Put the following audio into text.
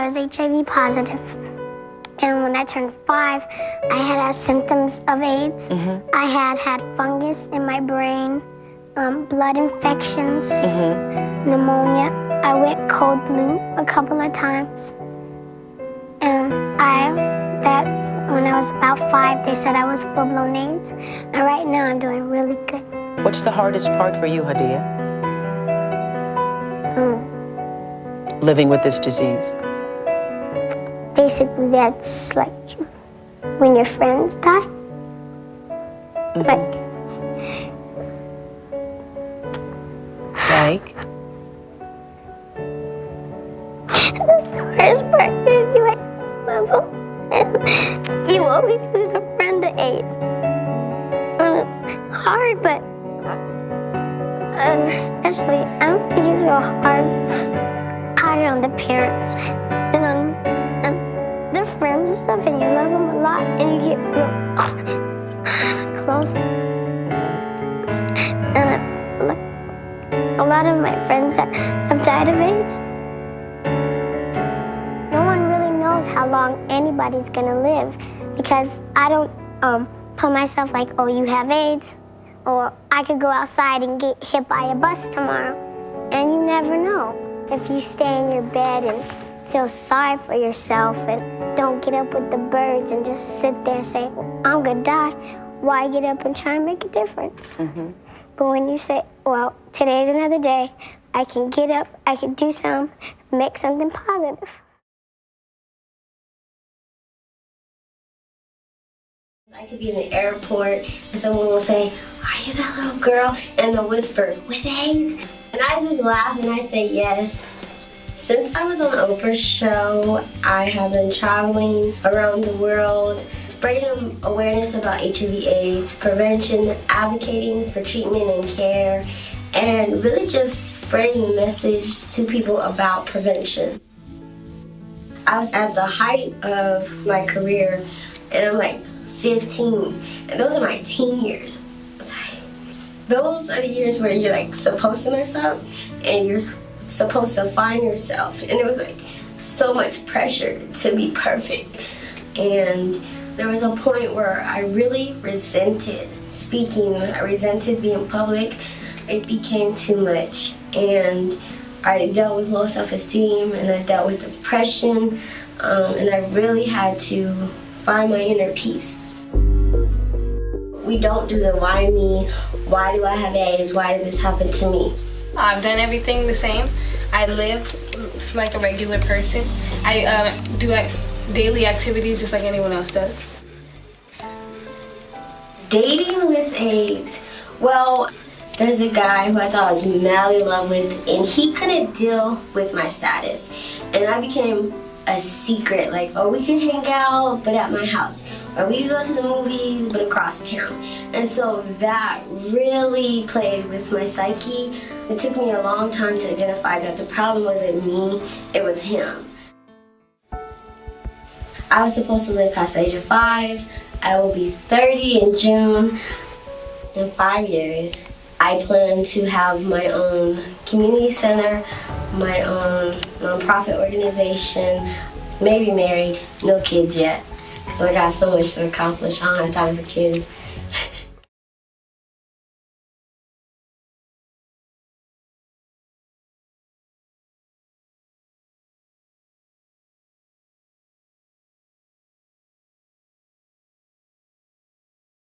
was HIV positive. And when I turned 5, I had symptoms of AIDS. I had fungus in my brain, blood infections, pneumonia. I went cold blue a couple of times. And that's when I was about 5, they said I was full-blown AIDS. And right now I'm doing really good. What's the hardest part for you, Hadia? Living with this disease. Basically, that's like when your friends die. Like? That's the hardest part, because you like love them, and you always lose a friend to AIDS. Hard, but especially, I don't think it's real harder on the parents than on their friends and stuff, and you love them a lot, and you get real close. And a lot of my friends that have died of AIDS, no one really knows how long anybody's gonna live, because I don't put myself like, oh, you have AIDS, or I could go outside and get hit by a bus tomorrow, and you never know. If you stay in your bed and feel sorry for yourself and don't get up with the birds and just sit there and say, well, I'm gonna die, why get up and try and make a difference? But when you say, well, today's another day, I can get up, I can do something, make something positive. I could be in the airport and someone will say, are you that little girl? And they'll whisper, with AIDS? And I just laugh and I say yes. Since I was on Oprah's show, I have been traveling around the world, spreading awareness about HIV/AIDS, prevention, advocating for treatment and care, and really just spreading the message to people about prevention. I was at the height of my career, and I'm like 15, and those are my teen years. Those are the years where you're like supposed to mess up, and you're supposed to find yourself, and it was like so much pressure to be perfect. And there was a point where I really resented speaking, I resented being public. It became too much, and I dealt with low self-esteem, and I dealt with depression, and I really had to find my inner peace. We don't do the why me, why do I have AIDS, why did this happen to me? I've done everything the same. I live like a regular person. I do daily activities just like anyone else does. Dating with AIDS, well, there's a guy who I thought I was madly in love with, and he couldn't deal with my status. And I became a secret, like, oh, we can hang out, but at my house. Or we can go to the movies, but across town. And so that really played with my psyche. It took me a long time to identify that the problem wasn't me, it was him. I was supposed to live past the age of 5. I will be 30 in June. In 5 years, I plan to have my own community center, my own nonprofit organization, maybe married, no kids yet. So I got so much to accomplish. I don't have time for kids.